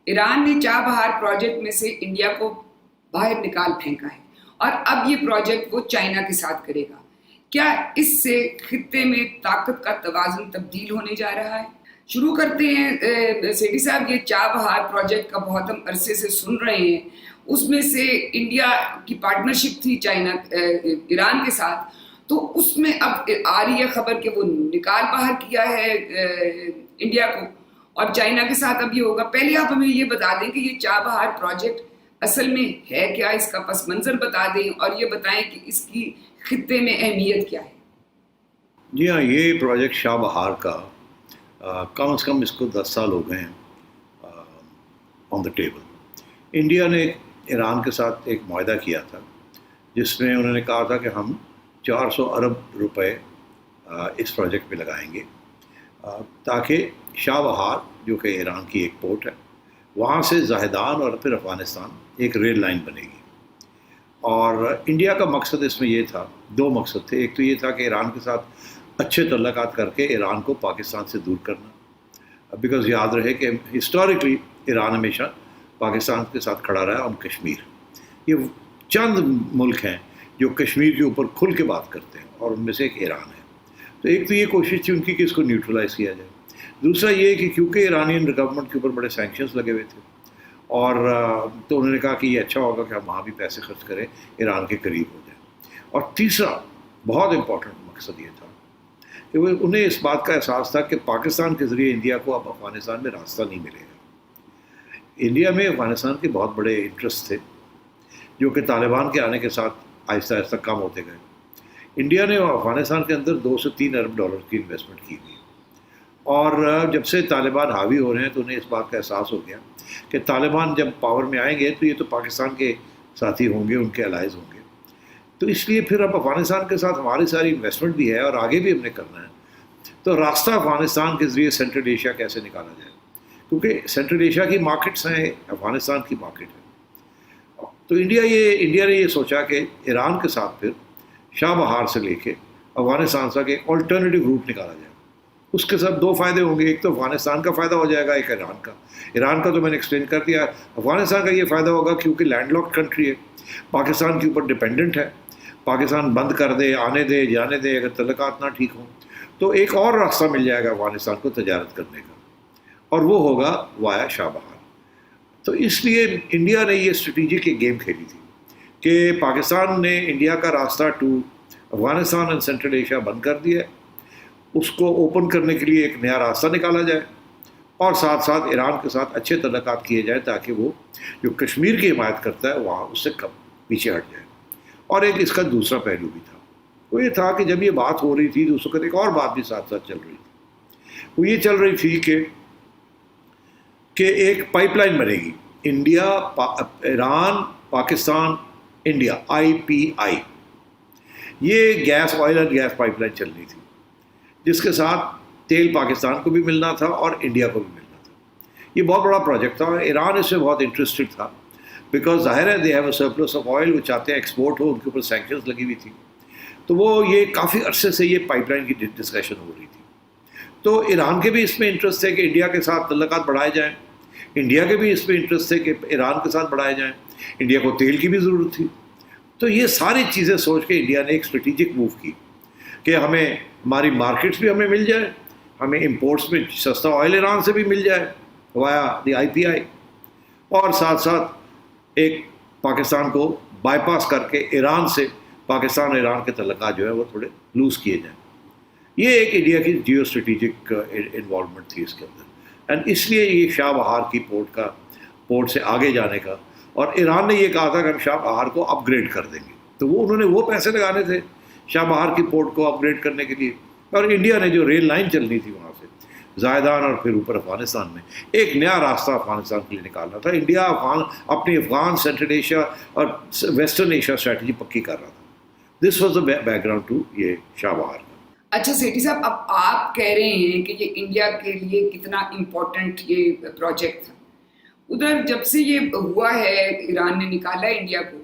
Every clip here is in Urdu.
ایران نے چابہار پروجیکٹ میں سے انڈیا کو باہر نکال پھینکا ہے اور اب یہ پروجیکٹ وہ چائنا کے ساتھ کرے گا. کیا اس سے خطے میں طاقت کا توازن تبدیل ہونے جا رہا ہے؟ شروع کرتے ہیں سیٹھی صاحب. یہ چابہار پروجیکٹ کا بہت ہم عرصے سے سن رہے ہیں. اس میں سے انڈیا کی پارٹنرشپ تھی چائنا ایران کے ساتھ, تو اس میں اب آ رہی ہے خبر کہ وہ نکال باہر کیا ہے انڈیا کو, اور چائنا کے ساتھ اب یہ ہوگا. پہلے آپ ہمیں یہ بتا دیں کہ یہ چابہار پروجیکٹ اصل میں ہے کیا, اس کا پس منظر بتا دیں اور یہ بتائیں کہ اس کی خطے میں اہمیت کیا ہے. جی ہاں, یہ پروجیکٹ شاہ بہار کا کم از کم اس کو 10 سال ہو گئے ہیں آن دا ٹیبل. انڈیا نے ایران کے ساتھ ایک معاہدہ کیا تھا جس میں انہوں نے کہا تھا کہ ہم 400 ارب روپے اس پروجیکٹ میں لگائیں گے تاکہ شاہ بہار جو کہ ایران کی ایک پورٹ ہے, وہاں سے زاہدان اور پھر افغانستان ایک ریل لائن بنے گی. اور انڈیا کا مقصد اس میں یہ تھا, 2 مقصد تھے. ایک تو یہ تھا کہ ایران کے ساتھ اچھے تعلقات کر کے ایران کو پاکستان سے دور کرنا, بیکاز یاد رہے کہ ہسٹوریکلی ایران ہمیشہ پاکستان کے ساتھ کھڑا رہا آن کشمیر. یہ چند ملک ہیں جو کشمیر کے اوپر کھل کے بات کرتے ہیں اور ان میں سے ایک ایران ہے. تو ایک تو یہ کوشش تھی ان کی کہ اس کو نیوٹرلائز کیا جائے. دوسرا یہ کہ کیونکہ ایرانین گورنمنٹ کے اوپر بڑے سینکشنز لگے ہوئے تھے, اور تو انہوں نے کہا کہ یہ اچھا ہوگا کہ ہم وہاں بھی پیسے خرچ کریں, ایران کے قریب ہو جائیں. اور تیسرا بہت امپورٹنٹ مقصد یہ تھا کہ وہ انہیں اس بات کا احساس تھا کہ پاکستان کے ذریعے انڈیا کو اب افغانستان میں راستہ نہیں ملے گا. انڈیا میں افغانستان کے بہت بڑے انٹرسٹ تھے جو کہ طالبان کے آنے کے ساتھ آہستہ آہستہ کم ہوتے گئے. انڈیا نے افغانستان کے اندر 2 سے 3 ارب ڈالر کی انویسٹمنٹ کی ہوئی, اور جب سے طالبان حاوی ہو رہے ہیں تو انہیں اس بات کا احساس ہو گیا کہ طالبان جب پاور میں آئیں گے تو یہ تو پاکستان کے ساتھی ہوں گے, ان کے الائز ہوں گے. تو اس لیے پھر اب افغانستان کے ساتھ ہماری ساری انویسٹمنٹ بھی ہے اور آگے بھی ہم نے کرنا ہے. تو راستہ افغانستان کے ذریعے سینٹرل ایشیا کیسے نکالا جائے, کیونکہ سینٹرل ایشیا کی مارکیٹس ہیں, افغانستان کی مارکیٹ ہے. تو انڈیا نے یہ سوچا کہ ایران کے ساتھ پھر شاہ بہار سے لے کے افغانستان تک ایک آلٹرنیٹیو روٹ نکالا جائے. اس کے ساتھ 2 فائدے ہوں گے, ایک تو افغانستان کا فائدہ ہو جائے گا, ایک ایران کا. ایران کا تو میں نے ایکسپلین کر دیا. افغانستان کا یہ فائدہ ہوگا کیونکہ لینڈ لاکڈ کنٹری ہے, پاکستان کے اوپر ڈپینڈنٹ ہے. پاکستان بند کر دے, آنے دے جانے دے, اگر تعلقات نہ ٹھیک ہوں تو ایک اور راستہ مل جائے گا افغانستان کو تجارت کرنے کا, اور وہ ہوگا وایا شاہ بہار. تو اس لیے انڈیا نے یہ اسٹریٹجک ایک گیم کھیلی تھی کہ پاکستان نے انڈیا کا راستہ to Afghanistan and Central Asia بند کر دیا, اس کو اوپن کرنے کے لیے ایک نیا راستہ نکالا جائے, اور ساتھ ساتھ ایران کے ساتھ اچھے تعلقات کیے جائیں تاکہ وہ جو کشمیر کی حمایت کرتا ہے وہاں اس سے کم پیچھے ہٹ جائے. اور ایک اس کا دوسرا پہلو بھی تھا, وہ یہ تھا کہ جب یہ بات ہو رہی تھی تو اس وقت ایک اور بات بھی ساتھ ساتھ چل رہی تھی. وہ یہ چل رہی تھی کہ ایک پائپ لائن بنے گی India Iran Pakistan India IPI. یہ گیس آئل اور گیس پائپ لائن چل رہی تھی جس کے ساتھ تیل پاکستان کو بھی ملنا تھا اور انڈیا کو بھی ملنا تھا. یہ بہت بڑا پروجیکٹ تھا اور ایران اس میں بہت انٹرسٹڈ تھا, بیکاز ظاہر ہے they have a surplus of oil, وہ چاہتے ہیں ایکسپورٹ ہو, ان کے اوپر سینکشنز لگی ہوئی تھی. تو وہ یہ کافی عرصے سے یہ پائپ لائن کی ڈسکشن ہو رہی تھی. تو ایران کے بھی اس میں انٹرسٹ ہے کہ انڈیا کے ساتھ تعلقات بڑھائے جائیں, انڈیا کے بھی اس میں انٹرسٹ ہے کہ ایران کے ساتھ بڑھائے جائیں, انڈیا کو تیل کی بھی ضرورت تھی. تو یہ ساری چیزیں سوچ کے انڈیا نے ایک اسٹریٹجک موو کی کہ ہمیں ہماری مارکیٹس بھی ہمیں مل جائے, ہمیں امپورٹس میں سستا آئل ایران سے بھی مل جائے وایا دی IPI, اور ساتھ ساتھ ایک پاکستان کو بائی پاس کر کے ایران سے پاکستان اور ایران کے تعلقات جو ہے وہ تھوڑے لوز کیے جائیں. یہ ایک انڈیا کی جیو اسٹریٹجک انوالومنٹ تھی اس کے اندر, اینڈ اس لیے یہ شاہ بہار کی پورٹ سے آگے جانے کا. اور ایران نے یہ کہا تھا کہ ہم شاہ بہار کو اپ گریڈ کر دیں گے, تو انہوں نے وہ پیسے لگانے تھے شاہ بہار کی پورٹ کو اپ گریڈ کرنے کے لیے, اور انڈیا نے جو ریل لائن چلنی تھی وہاں سے زاہدان اور پھر اوپر افغانستان میں ایک نیا راستہ افغانستان کے لیے نکالنا تھا. انڈیا اپنی افغان سینٹرل ایشیا اور ویسٹرن ایشیا اسٹریٹجی پکی کر رہا تھا. This was the background to یہ شاہ بہار. اچھا سیٹھی صاحب, اب آپ کہہ رہے ہیں کہ یہ انڈیا کے لیے کتنا امپورٹنٹ یہ پروجیکٹ تھا. ادھر جب سے یہ ہوا ہے ایران نے نکالا ہے انڈیا کو,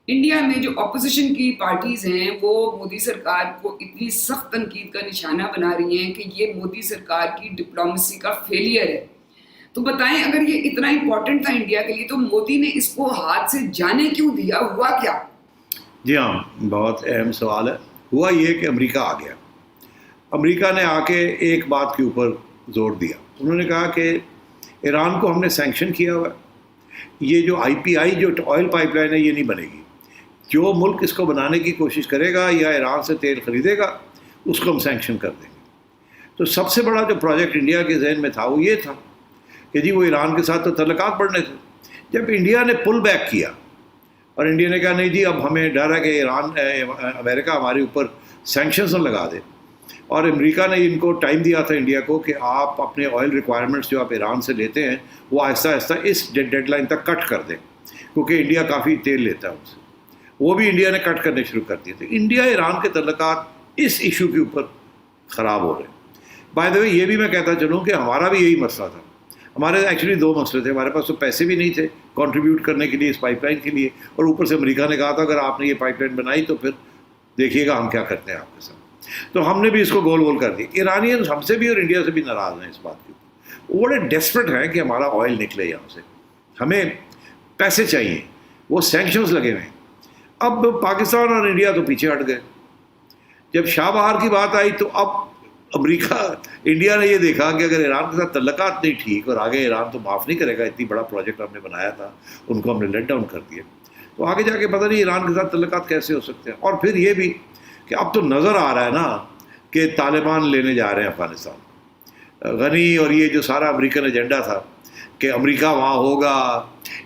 انڈیا میں جو اپوزیشن کی پارٹیز ہیں وہ مودی سرکار کو اتنی سخت تنقید کا نشانہ بنا رہی ہیں کہ یہ مودی سرکار کی ڈپلومیسی کا فیلئر ہے. تو بتائیں اگر یہ اتنا امپورٹنٹ تھا انڈیا کے لیے تو مودی نے اس کو ہاتھ سے جانے کیوں دیا؟ ہوا کیا؟ جی ہاں، بہت اہم سوال ہے. ہوا یہ کہ امریکہ آ گیا. امریکہ نے آ کے ایک بات کے اوپر زور دیا. انہوں نے کہا کہ ایران کو ہم نے سینکشن کیا ہوا ہے، یہ جو IPI جو آئل پائپ لائن ہے یہ نہیں بنے گی. جو ملک اس کو بنانے کی کوشش کرے گا یا ایران سے تیل خریدے گا اس کو ہم سینکشن کر دیں گے. تو سب سے بڑا جو پروجیکٹ انڈیا کے ذہن میں تھا وہ یہ تھا کہ جی وہ ایران کے ساتھ تو تعلقات بڑھنے تھے. جب انڈیا نے پل بیک کیا اور انڈیا نے کہا نہیں جی اب ہمیں ڈر ہے کہ امریکہ ہمارے اوپر سینکشنز نہ لگا دے، اور امریکہ نے ان کو ٹائم دیا تھا انڈیا کو کہ آپ اپنے آئل ریکوائرمنٹس جو آپ ایران سے لیتے ہیں وہ آہستہ آہستہ اس ڈیڈ لائن تک کٹ کر دیں، کیونکہ انڈیا کافی تیل لیتا ہے ان سے. وہ بھی انڈیا نے کٹ کرنے شروع کر دیے تھے. انڈیا ایران کے تعلقات اس ایشو کے اوپر خراب ہو رہے ہیں. بائی دا وے یہ بھی میں کہتا چلوں کہ ہمارا بھی یہی مسئلہ تھا. ہمارے ایکچولی 2 مسئلے تھے. ہمارے پاس تو پیسے بھی نہیں تھے کنٹریبیوٹ کرنے کے لیے اس پائپ لائن کے لیے، اور اوپر سے امریکہ نے کہا تھا اگر آپ نے یہ پائپ لائن بنائی تو پھر دیکھیے گا ہم کیا کرتے ہیں آپ کے ساتھ. تو ہم نے بھی اس کو گول گول کر دی. ایرانیز ہم سے بھی اور انڈیا سے بھی ناراض ہیں اس بات کے اوپر. وہ بڑے ڈیسپریٹ ہیں کہ ہمارا آئل نکلے یہاں سے، ہمیں پیسے چاہیے. وہ سینکشنز لگے ہوئے ہیں. اب پاکستان اور انڈیا تو پیچھے ہٹ گئے. جب شاہ بہار کی بات آئی تو اب انڈیا نے یہ دیکھا کہ اگر ایران کے ساتھ تعلقات نہیں ٹھیک اور آگے ایران تو معاف نہیں کرے گا، اتنی بڑا پروجیکٹ ہم نے بنایا تھا، ان کو ہم نے لیٹ ڈاؤن کر دیا، تو آگے جا کے پتہ نہیں ایران کے ساتھ تعلقات کیسے ہو سکتے ہیں. اور پھر یہ بھی کہ اب تو نظر آ رہا ہے نا کہ طالبان لینے جا رہے ہیں افغانستان. غنی اور یہ جو سارا امریکن ایجنڈا تھا کہ امریکہ وہاں ہوگا،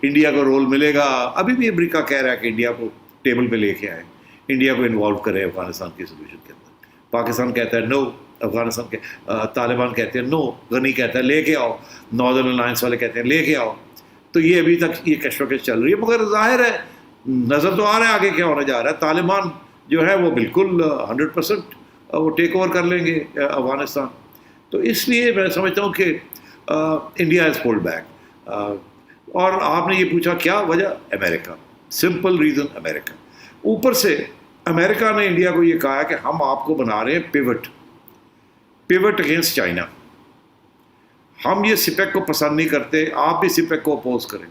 انڈیا کو رول ملے گا، ابھی بھی امریکہ کہہ رہا ہے کہ انڈیا کو ٹیبل پہ لے کے آئیں، انڈیا کو انوالو کریں افغانستان کی سولوشن کے اندر. پاکستان کہتا ہے نو، افغانستان کے طالبان کہتے ہیں نو، غنی کہتا ہے لے کے آؤ، ناردرن الائنس والے کہتے ہیں لے کے آؤ. تو یہ ابھی تک یہ کشمکش چل رہی ہے، مگر ظاہر ہے نظر تو آ رہا ہے آگے کیا ہونے جا رہا ہے. طالبان جو ہے وہ بالکل 100% وہ ٹیک اوور کر لیں گے افغانستان. تو اس لیے میں سمجھتا ہوں کہ انڈیا ہیز پولڈ بیک. اور آپ نے یہ پوچھا کیا وجہ؟ امریکہ. سمپل ریزن امریکہ. اوپر سے امریکہ نے انڈیا کو یہ کہا کہ ہم آپ کو بنا رہے ہیں پیوٹ اگینسٹ چائنا. ہم یہ سپیک کو پسند نہیں کرتے، آپ بھی سپیک کو اپوز کریں،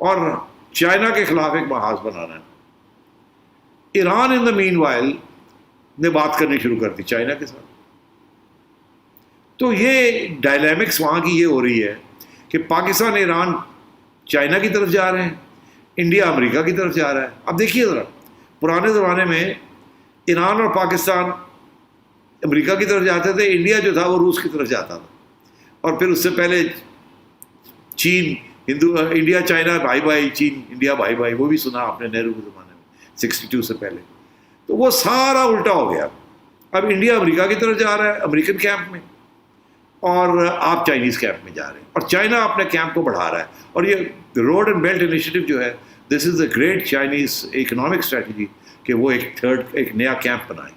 اور چائنا کے خلاف ایک محاذ بنانا ہے. ایران ان دا مین وائل نے بات کرنی شروع کر دی چائنا کے ساتھ. تو یہ ڈائلیمکس وہاں کی یہ ہو رہی ہے کہ پاکستان ایران چائنا کی طرف جا رہے ہیں، انڈیا امریکہ کی طرف جا رہا ہے. اب دیکھیے ذرا، پرانے زمانے میں ایران اور پاکستان امریکہ کی طرف جاتے تھے، انڈیا جو تھا وہ روس کی طرف جاتا تھا، اور پھر اس سے پہلے چین انڈیا چائنا بھائی بھائی، چین انڈیا بھائی بھائی، وہ بھی سنا آپ نے نہرو کے زمانے میں 62 سے پہلے. تو وہ سارا الٹا ہو گیا. اب انڈیا امریکہ کی طرف جا رہا ہے امریکن کیمپ میں، اور آپ چائنیز کیمپ میں جا رہے ہیں، اور چائنا اپنے کیمپ کو بڑھا رہا ہے. اور یہ روڈ اینڈ بیلٹ انیشیٹو جو ہے، this is a great Chinese economic strategy کہ وہ ایک نیا کیمپ بنائیں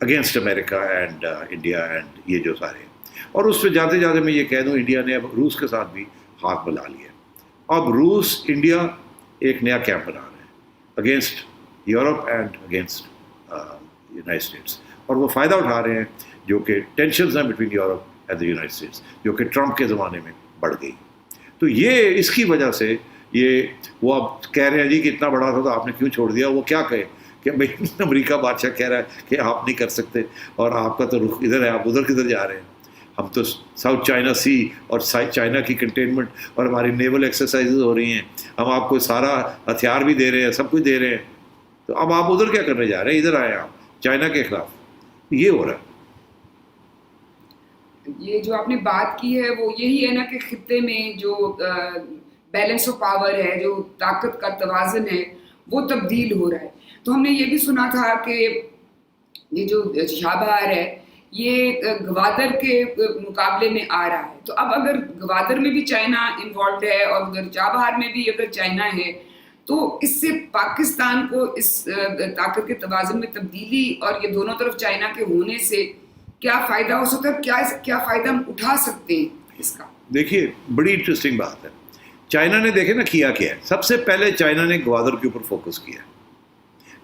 against America and India and یہ جو سارے. اور اس پہ جاتے جاتے میں یہ کہہ دوں انڈیا نے اب روس کے ساتھ بھی ہاتھ ملا لیا. اب روس انڈیا ایک نیا کیمپ بنا رہے ہیں against Europe and against United States, اور وہ فائدہ اٹھا رہے ہیں جو کہ ٹینشنز ہیں between Europe and the United States, جو کہ ٹرمپ کے زمانے میں بڑھ گئی. تو یہ اس کی وجہ سے یہ وہ اب کہہ رہے ہیں جی کہ اتنا بڑا تھا تو آپ نے کیوں چھوڑ دیا. وہ کیا کہے کہ بھائی امریکہ بادشاہ کہہ رہا ہے کہ آپ نہیں کر سکتے، اور آپ کا تو رخ ادھر ہے، آپ ادھر کدھر جا رہے ہیں. ہم تو ساؤتھ چائنا سی اور چائنا کی کنٹینمنٹ اور ہماری نیول ایکسرسائزز ہو رہی ہیں، ہم آپ کو سارا ہتھیار بھی دے رہے ہیں، سب کچھ دے رہے ہیں، تو اب آپ ادھر کیا کرنے جا رہے ہیں؟ ادھر آئے آپ چائنا کے خلاف. یہ ہو رہا ہے. یہ جو آپ نے بات کی ہے وہ یہی ہے نا کہ خطے میں جو بیلنس آف پاور ہے، جو طاقت کا توازن ہے، وہ تبدیل ہو رہا ہے. تو ہم نے یہ بھی سنا تھا کہ یہ جو شاہ بہار ہے یہ گوادر کے مقابلے میں آ رہا ہے. تو اب اگر گوادر میں بھی چائنا انوالوڈ ہے اور اگر چابہار میں بھی اگر چائنا ہے، تو اس سے پاکستان کو اس طاقت کے توازن میں تبدیلی اور یہ دونوں طرف چائنا کے ہونے سے کیا فائدہ ہو سکتا ہے؟ کیا فائدہ ہم اٹھا سکتے ہیں اس کا؟ دیکھیے بڑی انٹرسٹنگ بات ہے. چائنا نے دیکھے نا کیا ہے. سب سے پہلے چائنا نے گوادر کے اوپر فوکس کیا.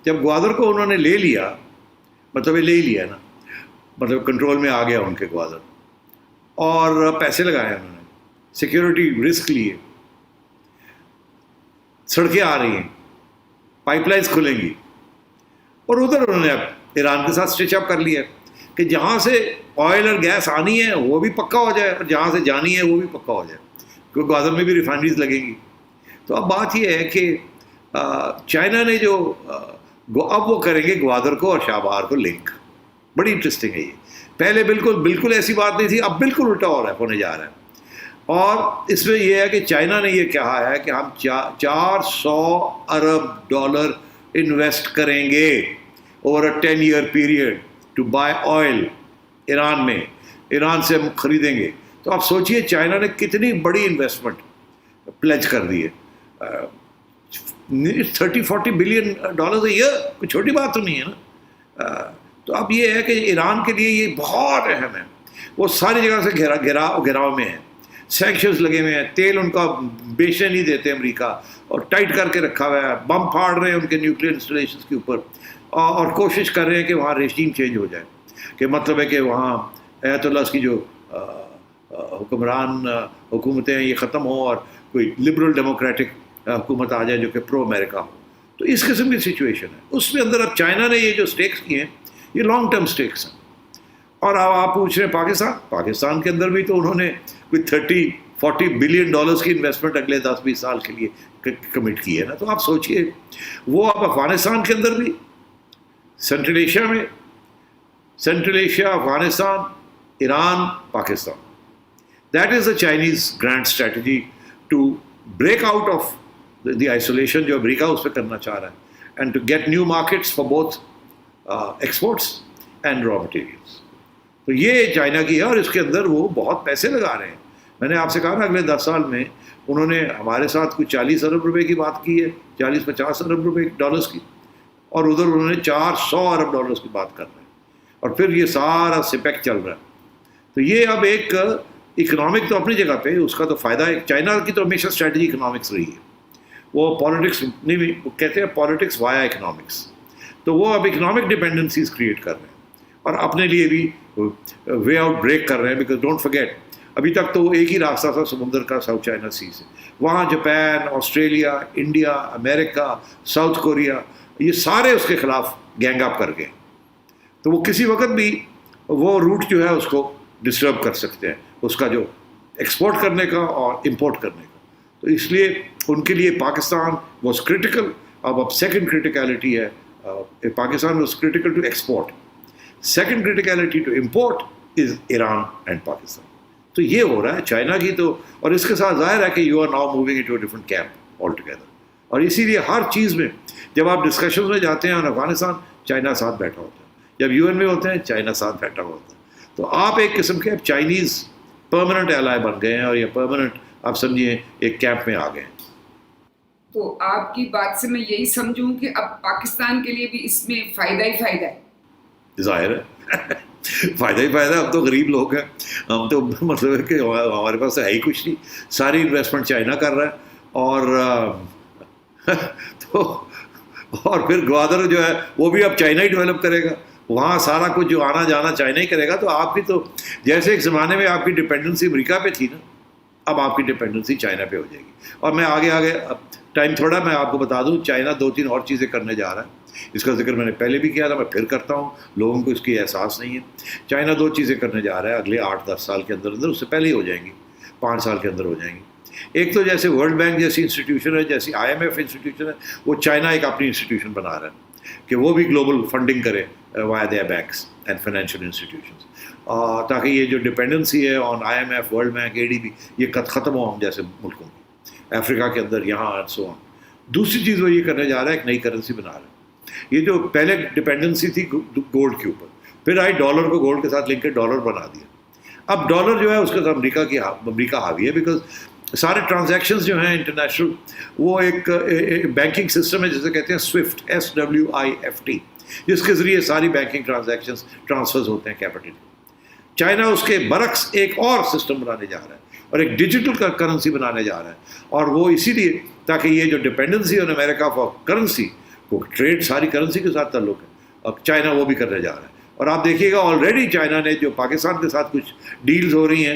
جب گوادر کو انہوں نے لے لیا، مطلب یہ لے ہی لیا نا، مطلب کنٹرول میں آ گیا ان کے گوادر، اور پیسے لگائے انہوں نے. سیکیورٹی رسک لیے, سڑکیں آ رہی ہیں, پائپ لائنس کھلیں گی, اور ادھر انہوں نے اب ایران کے ساتھ اسٹچ اپ کر لیا کہ جہاں سے آئل اور گیس آنی ہے وہ بھی پکا ہو جائے, اور جہاں سے جانی ہے وہ بھی پکا ہو جائے, کیونکہ گوادر میں بھی ریفائنریز لگیں گی. تو اب بات یہ ہے کہ چائنا نے جو اب وہ کریں گے گوادر کو اور شاہ بہار کو لنک. بڑی انٹرسٹنگ ہے یہ. پہلے بالکل ایسی بات نہیں تھی, اب بالکل الٹا ہو رہا ہے, ہونے جا رہا ہے. اور اس میں یہ ہے کہ چائنا نے یہ کہا ہے کہ ہم $400 ارب انویسٹ کریں گے over a 10-year period to buy oil Iran میں, ایران سے ہم خریدیں گے. تو آپ سوچئے چائنا نے کتنی بڑی انویسٹمنٹ پلیج کر دی ہے. 30-40 بلین ڈالرز اے ایئر, کوئی چھوٹی بات تو نہیں ہے نا. تو اب یہ ہے کہ ایران کے لیے یہ بہت اہم ہے. وہ ساری جگہ سے گھیراؤ میں ہے, سینکشنز لگے ہوئے ہیں, تیل ان کا بیچنے نہیں دیتے امریکہ, اور ٹائٹ کر کے رکھا ہوا ہے, بم پھاڑ رہے ہیں ان کے نیوکلیر انسٹالیشنز کے اوپر, اور کوشش کر رہے ہیں کہ وہاں ریجیم چینج ہو جائے, کہ مطلب ہے کہ وہاں ایت اللہ کی جو حکمران حکومتیں ہیں یہ ختم ہوں اور کوئی لبرل ڈیموکریٹک حکومت آ جائے جو کہ پرو امریکہ ہو. تو اس قسم کی سچویشن ہے. اس میں اندر اب چائنا نے یہ جو اسٹیکس کیے ہیں یہ لانگ ٹرم اسٹیکس ہیں. اور اب آپ پوچھ رہے ہیں پاکستان کے اندر بھی تو انہوں نے کوئی 30-40 بلین ڈالرز کی انویسٹمنٹ اگلے 10-20 سال کے لیے کمٹ کی ہے نا. تو آپ سوچئے وہ اب افغانستان کے اندر بھی, سینٹرل ایشیا میں, central Asia, Afghanistan, Iran, Pakistan. That is the Chinese grand strategy to break out of the isolation جو امریکہ اس پہ کرنا چاہ رہا ہے, and to get new markets for both exports and raw materials. تو یہ چائنا کی ہے, اور اس کے اندر وہ بہت پیسے لگا رہے ہیں. میں نے آپ سے کہا نا اگلے 10 سال میں انہوں نے ہمارے ساتھ کچھ 40 ارب روپے کی بات کی ہے, 40-50 ارب روپے ڈالرز کی, اور ادھر انہوں نے 400 ارب ڈالرز کی بات کر رہے ہیں, اور پھر یہ سارا سپیک چل رہا ہے. تو یہ اب ایک اکنامک تو اپنی جگہ پہ اس کا تو فائدہ ہے. چائنا کی تو ہمیشہ اسٹریٹجی اکنامکس رہی ہے, وہ پالیٹکس نہیں, وہ کہتے ہیں پالیٹکس وایا اکنامکس. تو وہ اب اکنامک ڈپینڈنسیز کریٹ کر رہے ہیں اور اپنے لیے بھی وے آؤٹ بریک کر رہے ہیں. بیکاز ڈونٹ فرگیٹ ابھی تک تو ایک ہی راستہ تھا سمندر کا, ساؤتھ چائنا سی سے. وہاں جاپان, آسٹریلیا, انڈیا, امریکہ, ساؤتھ کوریا, یہ سارے اس کے خلاف گینگ اپ کر گئے. تو وہ کسی وقت بھی وہ روٹ جو ہے اس کو ڈسٹرب کر سکتے ہیں, اس کا جو ایکسپورٹ کرنے کا اور امپورٹ کرنے کا. تو اس لیے ان کے لیے پاکستان واز کریٹیکل. اب سیکنڈ کریٹیکلٹی ہے, Pakistan was critical to export, second criticality to import is Iran and Pakistan. تو یہ ہو رہا ہے چائنا کی تو, اور اس کے ساتھ ظاہر ہے کہ you are now moving into a different camp all together. اور اسی لیے ہر چیز میں جب آپ ڈسکشنز میں جاتے ہیں اور افغانستان, چائنا ساتھ بیٹھا ہوتا ہے, جب UN میں ہوتے ہیں چائنا ساتھ بیٹھا ہوتا ہے. تو آپ ایک قسم کے اب چائنیز پرماننٹ ایلائی بن گئے ہیں, اور یہ پرماننٹ آپ سمجھیے ایک کیمپ میں آ گئے ہیں. تو آپ کی بات سے میں یہی سمجھوں کہ اب پاکستان کے لیے بھی اس میں فائدہ ہی فائدہ ہے. ظاہر ہے فائدہ ہی فائدہ. اب تو غریب لوگ ہیں ہم, تو مطلب ہے کہ ہمارے پاس ہے ہی کچھ نہیں, ساری انویسٹمنٹ چائنا کر رہا ہے. اور تو اور پھر گوادر جو ہے وہ بھی اب چائنا ہی ڈیولپ کرے گا, وہاں سارا کچھ جو آنا جانا چائنا ہی کرے گا. تو آپ کی تو جیسے ایک زمانے میں آپ کی ڈپینڈنسی امریکہ پہ تھی نا, اب آپ کی ڈپینڈنسی چائنا پہ ہو جائے گی. اور میں آگے ٹائم تھوڑا میں آپ کو بتا دوں, چائنا 2-3 اور چیزیں کرنے جا رہا ہے. اس کا ذکر میں نے پہلے بھی کیا تھا, میں پھر کرتا ہوں, لوگوں کو اس کی احساس نہیں ہے. چائنا 2 چیزیں کرنے جا رہا ہے اگلے 8-10 سال کے اندر اندر, اس سے پہلے ہی ہو جائیں گی, 5 سال کے اندر ہو جائیں گی. ایک تو جیسے ورلڈ بینک جیسی انسٹیٹیوشن ہے, جیسی IMF انسٹیٹیوشن ہے, وہ چائنا ایک اپنی انسٹیٹیوشن بنا رہا ہے کہ وہ بھی گلوبل فنڈنگ کرے via their banks and financial institutions, تاکہ یہ جو ڈپینڈنسی ہے on IMF, world bank, ADB, یہ ختم ہو ہم جیسے ملکوں میں, افریقہ کے اندر, یہاں اینڈ سو آن. دوسری چیز وہ یہ کرنے جا رہا ہے, ایک نئی کرنسی بنا رہا ہے. یہ جو پہلے ڈپینڈنسی تھی گولڈ کے اوپر, پھر آئی ڈالر کو گولڈ کے ساتھ لنک کے ڈالر بنا دیا. اب ڈالر جو ہے اس کے ساتھ امریکہ حاوی ہے, بیکاز سارے ٹرانزیکشنز جو ہیں انٹرنیشنل, وہ ایک بینکنگ سسٹم ہے جسے کہتے ہیں SWIFT, SWIFT, جس کے ذریعے ساری بینکنگ ٹرانزیکشنز ٹرانسفرز ہوتے ہیں کیپٹل. چائنا اس کے برعکس ایک اور سسٹم بنانے جا رہا ہے, اور ایک ڈیجیٹل کرنسی بنانے جا رہا ہے. اور وہ اسی لیے تاکہ یہ جو dependency on America for currency, کو ٹریڈ ساری کرنسی کے ساتھ تعلق ہے, اور چائنا وہ بھی کرنے جا رہا ہے. اور آپ دیکھیے گا آلریڈی چائنا نے جو پاکستان کے ساتھ کچھ ڈیلز ہو رہی ہیں,